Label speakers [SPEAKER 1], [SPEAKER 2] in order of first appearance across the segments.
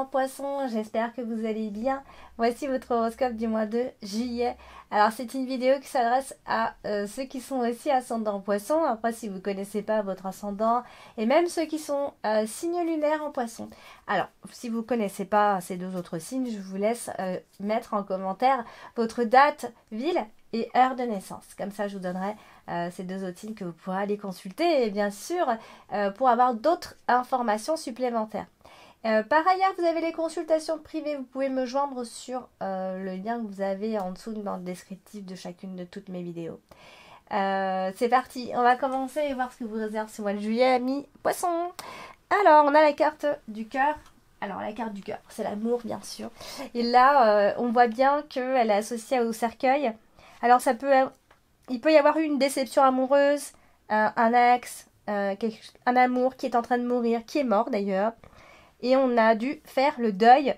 [SPEAKER 1] ascendant poisson, j'espère que vous allez bien. Voici votre horoscope du mois de juillet. Alors c'est une vidéo qui s'adresse à ceux qui sont aussi ascendant poisson. Après si vous ne connaissez pas votre ascendant et même ceux qui sont signes lunaires en poisson. Alors si vous ne connaissez pas ces deux autres signes, je vous laisse mettre en commentaire votre date, ville et heure de naissance. Comme ça je vous donnerai ces deux autres signes que vous pourrez aller consulter et bien sûr pour avoir d'autres informations supplémentaires. Par ailleurs, vous avez les consultations privées. Vous pouvez me joindre sur le lien que vous avez en dessous dans le descriptif de chacune de toutes mes vidéos. C'est parti, on va commencer et voir ce que vous réserve ce mois de juillet, amis poissons. Alors, on a la carte du cœur. Alors, la carte du cœur, c'est l'amour, bien sûr. Et là, on voit bien qu'elle est associée au cercueil. Alors, il peut y avoir eu une déception amoureuse, un ex, un amour qui est en train de mourir, qui est mort d'ailleurs. Et on a dû faire le deuil.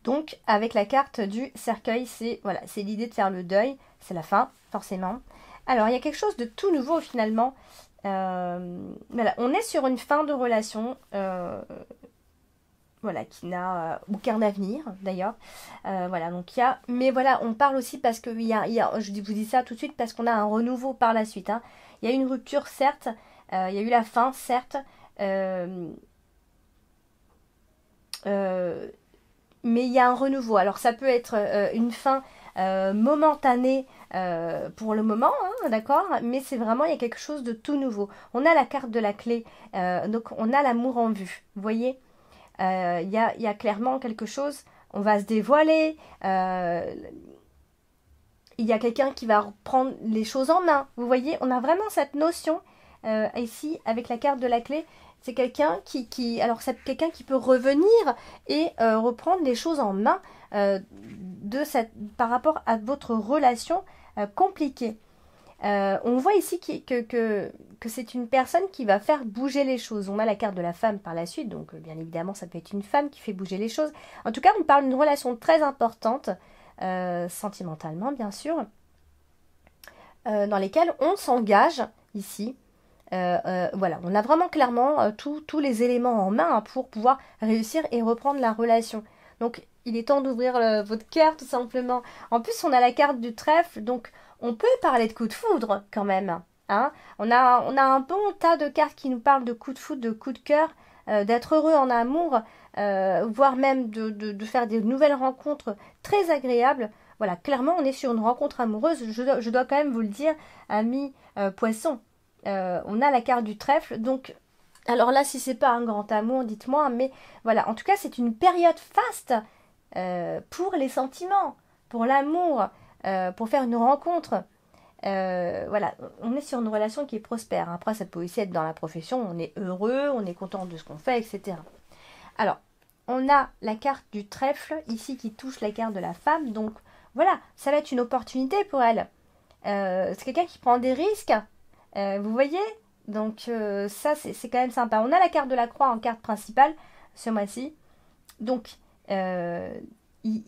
[SPEAKER 1] Donc, avec la carte du cercueil, c'est l'idée de faire le deuil. C'est la fin, forcément. Alors, il y a quelque chose de tout nouveau, finalement. Voilà, on est sur une fin de relation. Voilà, qui n'a aucun avenir, d'ailleurs. Voilà, donc il y a... Mais voilà, on parle aussi parce que je vous dis ça tout de suite, parce qu'on a un renouveau par la suite. Hein. Il y a eu une rupture, certes. Il y a eu la fin, certes. Mais il y a un renouveau. Alors ça peut être une fin momentanée pour le moment, hein, d'accord, mais c'est vraiment, il y a quelque chose de tout nouveau. On a la carte de la clé, donc on a l'amour en vue, vous voyez. Il y a clairement quelque chose, on va se dévoiler, il y a quelqu'un qui va reprendre les choses en main, vous voyez, on a vraiment cette notion ici avec la carte de la clé. C'est quelqu'un alors c'est quelqu'un qui peut revenir et reprendre les choses en main par rapport à votre relation compliquée. On voit ici que c'est une personne qui va faire bouger les choses. On a la carte de la femme par la suite, donc bien évidemment ça peut être une femme qui fait bouger les choses. En tout cas, on parle d'une relation très importante, sentimentalement bien sûr, dans lesquelles on s'engage ici. Voilà, on a vraiment clairement tous les éléments en main pour pouvoir réussir et reprendre la relation. Donc, il est temps d'ouvrir votre cœur, tout simplement. En plus, on a la carte du trèfle, donc on peut parler de coup de foudre, quand même. Hein, on a un bon tas de cartes qui nous parlent de coup de foudre, de coup de cœur, d'être heureux en amour, voire même de faire des nouvelles rencontres très agréables. Voilà, clairement, on est sur une rencontre amoureuse. Je dois quand même vous le dire, amis poissons. On a la carte du trèfle, donc alors là si c'est pas un grand amour dites-moi, mais voilà, en tout cas c'est une période faste pour les sentiments, pour l'amour, pour faire une rencontre. Voilà, on est sur une relation qui est prospère. Après ça peut aussi être dans la profession, on est heureux, on est content de ce qu'on fait, etc. Alors on a la carte du trèfle ici qui touche la carte de la femme, donc voilà, ça va être une opportunité pour elle. C'est quelqu'un qui prend des risques. Vous voyez, donc ça c'est quand même sympa. On a la carte de la croix en carte principale ce mois-ci. Donc il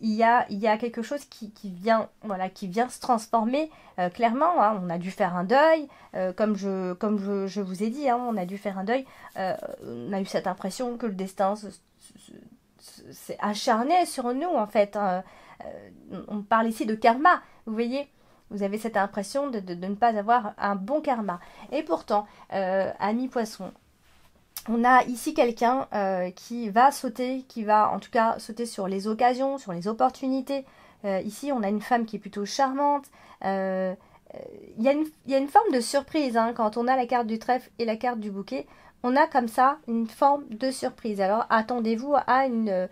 [SPEAKER 1] y a quelque chose qui vient se transformer clairement. Hein. On a dû faire un deuil, comme je vous ai dit, hein, on a dû faire un deuil. On a eu cette impression que le destin s'est acharné sur nous en fait. Hein. On parle ici de karma, vous voyez. Vous avez cette impression de ne pas avoir un bon karma. Et pourtant, amis poissons, on a ici quelqu'un qui va en tout cas sauter sur les occasions, sur les opportunités. Ici, on a une femme qui est plutôt charmante. Il y a une forme de surprise hein, quand on a la carte du trèfle et la carte du bouquet. On a comme ça une forme de surprise. Alors, attendez-vous à une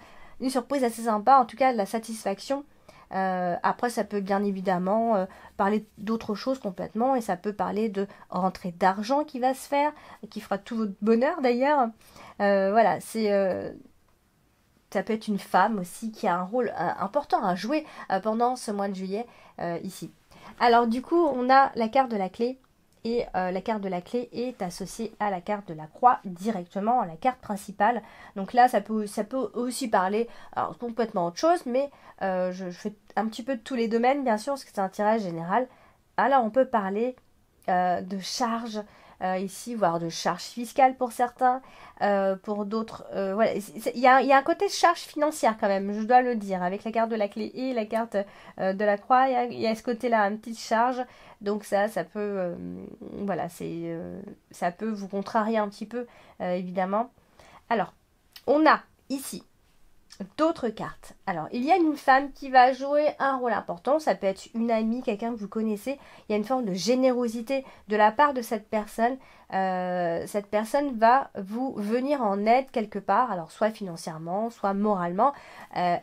[SPEAKER 1] surprise assez sympa, en tout cas de la satisfaction. Après ça peut bien évidemment parler d'autres choses complètement et ça peut parler de rentrée d'argent qui va se faire, qui fera tout votre bonheur d'ailleurs. Voilà, ça peut être une femme aussi qui a un rôle important à jouer pendant ce mois de juillet ici. Alors du coup on a la carte de la clé. Et la carte de la clé est associée à la carte de la croix directement, à la carte principale. Donc là, ça peut aussi parler alors, complètement autre chose, mais je fais un petit peu de tous les domaines, bien sûr, parce que c'est un tirage général. Alors, on peut parler de charge, ici, voire de charges fiscales pour certains, pour d'autres. Voilà, il y a un côté charge financière quand même, je dois le dire, avec la carte de la clé et la carte de la croix, il y a ce côté-là, une petite charge. Donc ça peut, voilà, ça peut vous contrarier un petit peu, évidemment. Alors, on a ici d'autres cartes. Alors, il y a une femme qui va jouer un rôle important. Ça peut être une amie, quelqu'un que vous connaissez. Il y a une forme de générosité de la part de cette personne. Cette personne va vous venir en aide quelque part. Alors, soit financièrement, soit moralement.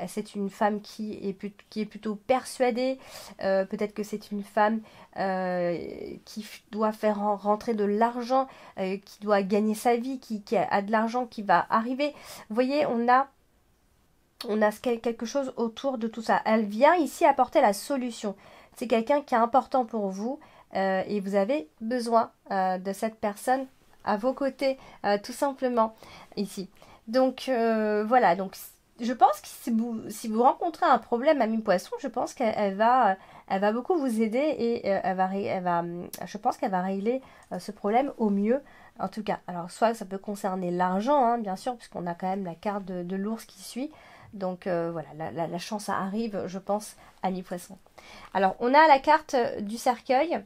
[SPEAKER 1] C'est une femme qui est plutôt persuadée. Peut-être que c'est une femme qui doit faire rentrer de l'argent, qui doit gagner sa vie, qui a de l'argent qui va arriver. Vous voyez, on a quelque chose autour de tout ça. Elle vient ici apporter la solution. C'est quelqu'un qui est important pour vous et vous avez besoin de cette personne à vos côtés, tout simplement, ici. Donc, voilà. Donc, je pense que si vous rencontrez un problème, Amie Poisson, je pense qu'elle va beaucoup vous aider et je pense qu'elle va régler ce problème au mieux. En tout cas, alors soit ça peut concerner l'argent, hein, bien sûr, puisqu'on a quand même la carte de l'ours qui suit. Donc voilà, la chance arrive, je pense, à mi-poisson. Alors, on a la carte du cercueil.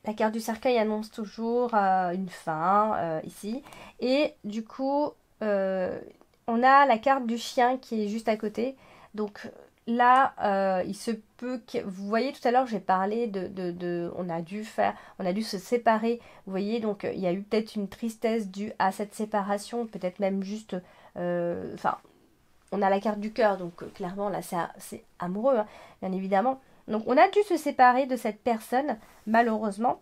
[SPEAKER 1] La carte du cercueil annonce toujours une fin, ici. Et du coup, on a la carte du chien qui est juste à côté. Donc là, il se peut que... Vous voyez, tout à l'heure, j'ai parlé on a dû se séparer. Vous voyez, donc il y a eu peut-être une tristesse due à cette séparation. Peut-être même juste... Enfin... on a la carte du cœur, donc clairement là c'est amoureux, hein, bien évidemment. Donc on a dû se séparer de cette personne, malheureusement.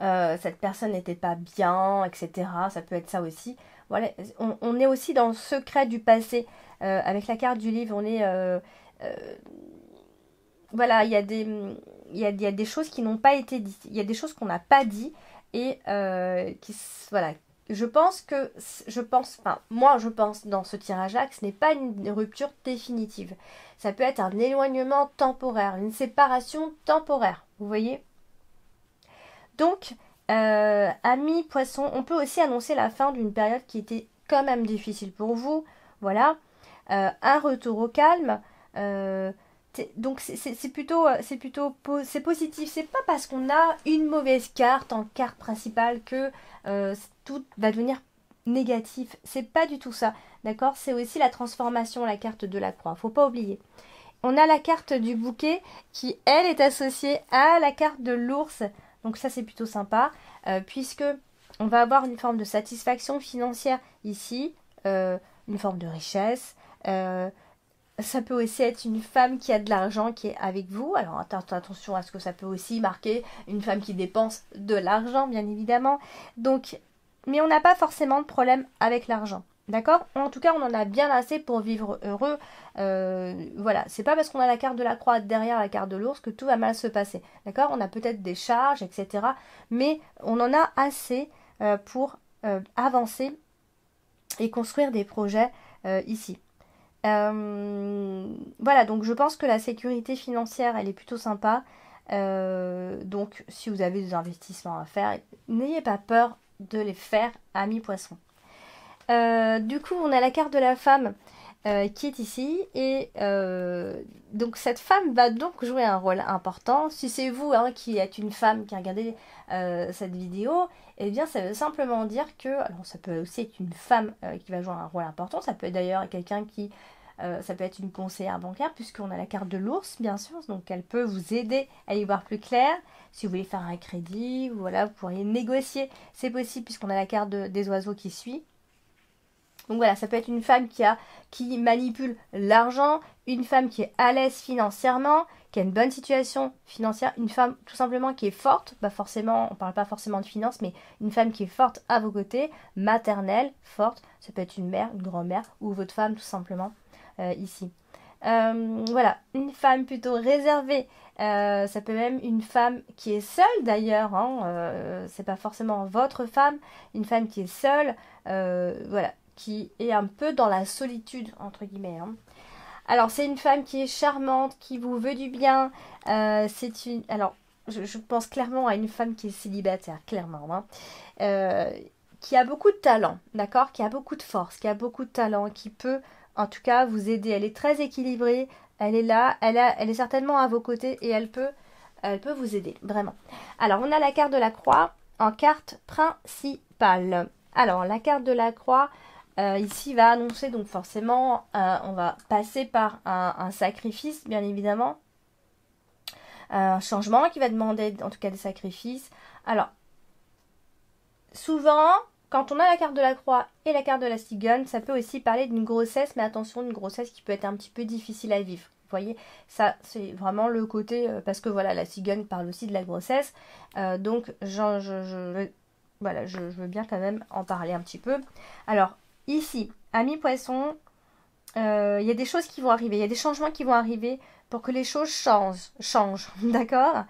[SPEAKER 1] Cette personne n'était pas bien, etc. Ça peut être ça aussi. Voilà, on est aussi dans le secret du passé. Avec la carte du livre, on est... voilà, il y a des choses qui n'ont pas été dites. Il y a des choses qu'on n'a pas dit et voilà, je pense, enfin, moi je pense dans ce tirage-là que ce n'est pas une rupture définitive. Ça peut être un éloignement temporaire, une séparation temporaire, vous voyez. Donc, amis poissons, on peut aussi annoncer la fin d'une période qui était quand même difficile pour vous. Voilà, un retour au calme. Donc c'est positif. C'est pas parce qu'on a une mauvaise carte en carte principale que tout va devenir négatif. C'est pas du tout ça, d'accord? C'est aussi la transformation, la carte de la croix. Faut pas oublier. On a la carte du bouquet qui, elle, est associée à la carte de l'ours. Donc ça, c'est plutôt sympa, puisque on va avoir une forme de satisfaction financière ici, une forme de richesse. Ça peut aussi être une femme qui a de l'argent qui est avec vous. Alors attention à ce que ça peut aussi marquer une femme qui dépense de l'argent, bien évidemment. Donc, mais on n'a pas forcément de problème avec l'argent. D'accord? En tout cas, on en a bien assez pour vivre heureux. Voilà, c'est pas parce qu'on a la carte de la croix derrière la carte de l'ours que tout va mal se passer. D'accord? On a peut-être des charges, etc. Mais on en a assez pour avancer et construire des projets ici. Voilà, donc je pense que la sécurité financière, elle est plutôt sympa. Donc, si vous avez des investissements à faire, n'ayez pas peur de les faire, amis poissons. Du coup, on a la carte de la femme qui est ici. Et donc, cette femme va donc jouer un rôle important. Si c'est vous qui êtes une femme qui a regardé cette vidéo, eh bien, ça veut simplement dire que... Alors, ça peut aussi être une femme qui va jouer un rôle important. Ça peut être d'ailleurs quelqu'un qui... ça peut être une conseillère bancaire, puisqu'on a la carte de l'ours, bien sûr. Donc, elle peut vous aider à y voir plus clair. Si vous voulez faire un crédit, voilà, vous pourriez négocier. C'est possible, puisqu'on a la carte des oiseaux qui suit. Donc voilà, ça peut être une femme qui manipule l'argent, une femme qui est à l'aise financièrement, qui a une bonne situation financière, une femme tout simplement qui est forte, forcément, on ne parle pas forcément de finances, mais une femme qui est forte à vos côtés, maternelle, forte, ça peut être une mère, une grand-mère, ou votre femme tout simplement, ici. Voilà, une femme plutôt réservée, ça peut même une femme qui est seule d'ailleurs, c'est pas forcément votre femme, une femme qui est seule, voilà, qui est un peu dans la solitude, entre guillemets. Alors, c'est une femme qui est charmante, qui vous veut du bien. Alors, je pense clairement à une femme qui est célibataire, clairement, hein, qui a beaucoup de talent, d'accord, qui a beaucoup de force, qui a beaucoup de talent, qui peut, en tout cas, vous aider. Elle est très équilibrée, elle est là, elle est certainement à vos côtés et elle peut vous aider, vraiment. Alors, on a la carte de la croix en carte principale. Alors, la carte de la croix, ici, va annoncer, donc forcément, on va passer par un sacrifice, bien évidemment. Un changement qui va demander, en tout cas, des sacrifices. Alors, souvent, quand on a la carte de la croix et la carte de la cigogne, ça peut aussi parler d'une grossesse, mais attention, une grossesse qui peut être un petit peu difficile à vivre. Vous voyez, ça c'est vraiment le côté, parce que voilà, la cigogne parle aussi de la grossesse, donc voilà, je veux bien quand même en parler un petit peu. Alors, ici, amis poissons, il y a des choses qui vont arriver, il y a des changements qui vont arriver pour que les choses changent, d'accord.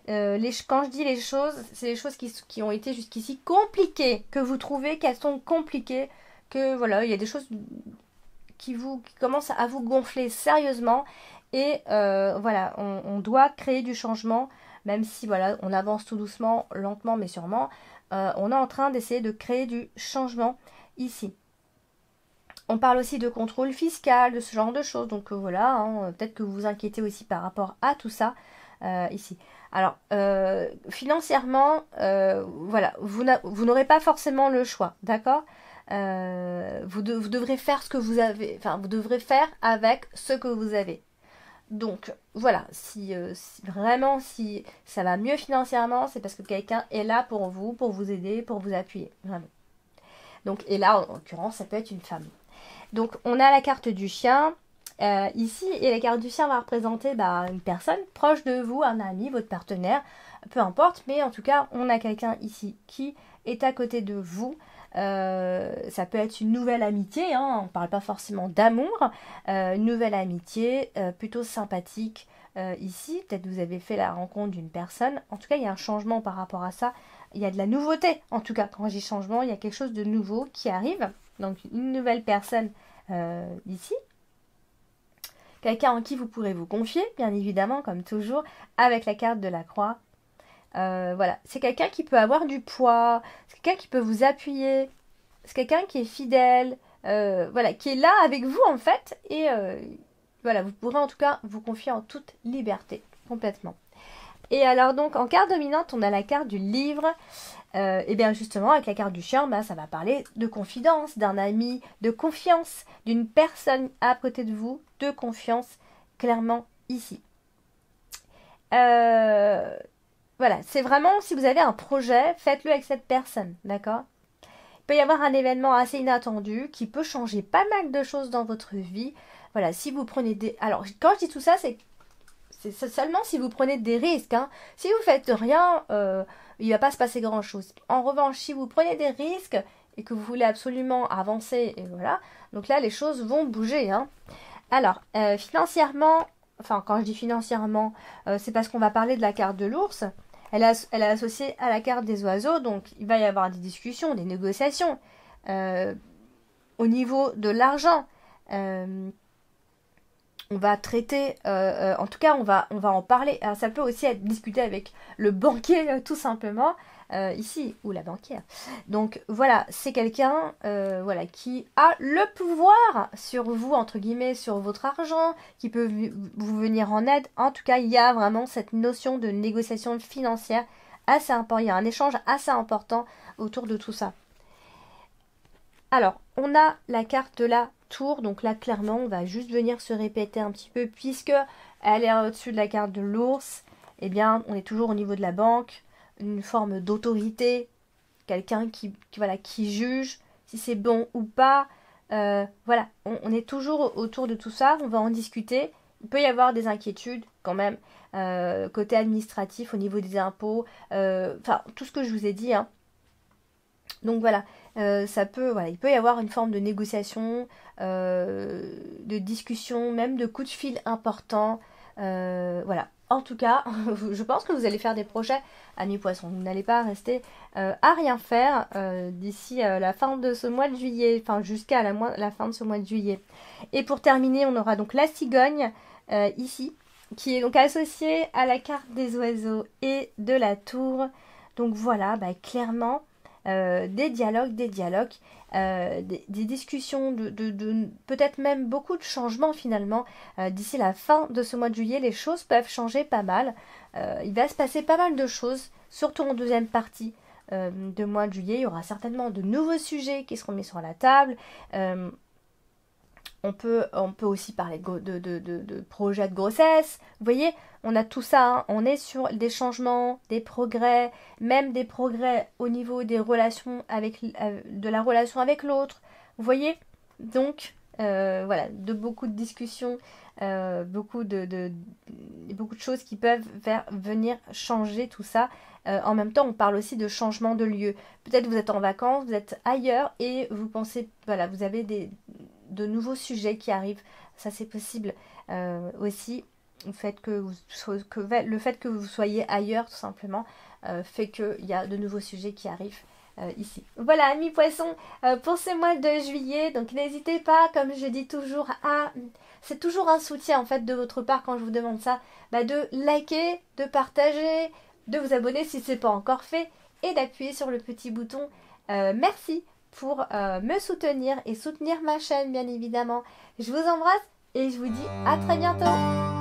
[SPEAKER 1] Quand je dis les choses, c'est les choses qui ont été jusqu'ici compliquées, que vous trouvez qu'elles sont compliquées, que voilà, il y a des choses qui commencent à vous gonfler sérieusement, et voilà, on doit créer du changement, même si voilà, on avance tout doucement, lentement mais sûrement, on est en train d'essayer de créer du changement ici. On parle aussi de contrôle fiscal, de ce genre de choses, donc voilà, hein, peut-être que vous vous inquiétez aussi par rapport à tout ça ici. Alors, financièrement, voilà, vous n'aurez pas forcément le choix, d'accord. Vous devrez faire ce que vous avez, enfin, vous devrez faire avec ce que vous avez. Donc, voilà, si vraiment, si ça va mieux financièrement, c'est parce que quelqu'un est là pour vous aider, pour vous appuyer, vraiment. Donc, et là, en l'occurrence, ça peut être une femme. Donc, on a la carte du chien. Ici, et la carte du chien va représenter une personne proche de vous, un ami, votre partenaire, peu importe, mais en tout cas, on a quelqu'un ici qui est à côté de vous. Ça peut être une nouvelle amitié, hein, on ne parle pas forcément d'amour, une nouvelle amitié plutôt sympathique ici. Peut-être vous avez fait la rencontre d'une personne. En tout cas, il y a un changement par rapport à ça. Il y a de la nouveauté. En tout cas, quand je dis changement, il y a quelque chose de nouveau qui arrive. Donc, une nouvelle personne ici. Quelqu'un en qui vous pourrez vous confier, bien évidemment, comme toujours, avec la carte de la croix. Voilà, c'est quelqu'un qui peut avoir du poids, c'est quelqu'un qui peut vous appuyer, c'est quelqu'un qui est fidèle, voilà, qui est là avec vous en fait, et voilà, vous pourrez en tout cas vous confier en toute liberté, complètement. Et alors donc, en carte dominante, on a la carte du livre. Et bien justement, avec la carte du chien, ça va parler de confidence, d'un ami, de confiance, d'une personne à côté de vous, de confiance, clairement ici. Voilà, c'est vraiment, si vous avez un projet, faites-le avec cette personne, d'accord? Il peut y avoir un événement assez inattendu qui peut changer pas mal de choses dans votre vie. Voilà, si vous prenez des... Alors, quand je dis tout ça, c'est seulement si vous prenez des risques, hein. Si vous faites rien, il ne va pas se passer grand chose. En revanche, si vous prenez des risques et que vous voulez absolument avancer, et voilà, donc là les choses vont bouger, hein. Alors, financièrement, enfin quand je dis financièrement, c'est parce qu'on va parler de la carte de l'ours. Elle est associée à la carte des oiseaux, donc il va y avoir des discussions, des négociations au niveau de l'argent. On va traiter, en tout cas on va en parler. Alors, ça peut aussi être discuté avec le banquier tout simplement, ici, ou la banquière. Donc voilà, c'est quelqu'un voilà, qui a le pouvoir sur vous, entre guillemets, sur votre argent, qui peut vous venir en aide. En tout cas, il y a vraiment cette notion de négociation financière assez importante. Il y a un échange assez important autour de tout ça. Alors, on a la carte de la tour, donc là clairement on va juste venir se répéter un petit peu puisque elle est au-dessus de la carte de l'ours. Eh bien, on est toujours au niveau de la banque, une forme d'autorité, quelqu'un voilà, qui juge si c'est bon ou pas. Voilà, on est toujours autour de tout ça, on va en discuter. Il peut y avoir des inquiétudes quand même, côté administratif, au niveau des impôts, enfin tout ce que je vous ai dit, hein. Donc voilà, voilà, il peut y avoir une forme de négociation, de discussion, même de coups de fil importants. Voilà. En tout cas, je pense que vous allez faire des projets, amis poissons. Vous n'allez pas rester à rien faire d'ici la fin de ce mois de juillet, enfin jusqu'à la fin de ce mois de juillet. Et pour terminer, on aura donc la cigogne ici. qui est donc associé à la carte des oiseaux et de la tour. Donc voilà, clairement, des dialogues, des discussions, peut-être même beaucoup de changements finalement. D'ici la fin de ce mois de juillet, les choses peuvent changer pas mal. Il va se passer pas mal de choses, surtout en deuxième partie de mois de juillet. Il y aura certainement de nouveaux sujets qui seront mis sur la table. On peut aussi parler de projets de grossesse. Vous voyez, on a tout ça. Hein. On est sur des changements, des progrès, même des progrès au niveau des relations de la relation avec l'autre. Vous voyez, donc voilà, beaucoup de discussions, beaucoup de choses qui peuvent venir changer tout ça. En même temps, on parle aussi de changement de lieu. Peut-être vous êtes en vacances, vous êtes ailleurs et vous pensez, voilà, vous avez de nouveaux sujets qui arrivent. Ça, c'est possible aussi. Le fait que vous soyez ailleurs, tout simplement, fait qu'il y a de nouveaux sujets qui arrivent ici. Voilà, amis poissons, pour ce mois de juillet. Donc, n'hésitez pas, comme je dis toujours, c'est toujours un soutien, en fait, de votre part quand je vous demande ça, de liker, de partager, de vous abonner si ce n'est pas encore fait et d'appuyer sur le petit bouton merci pour me soutenir et soutenir ma chaîne bien évidemment. Je vous embrasse et je vous dis à très bientôt.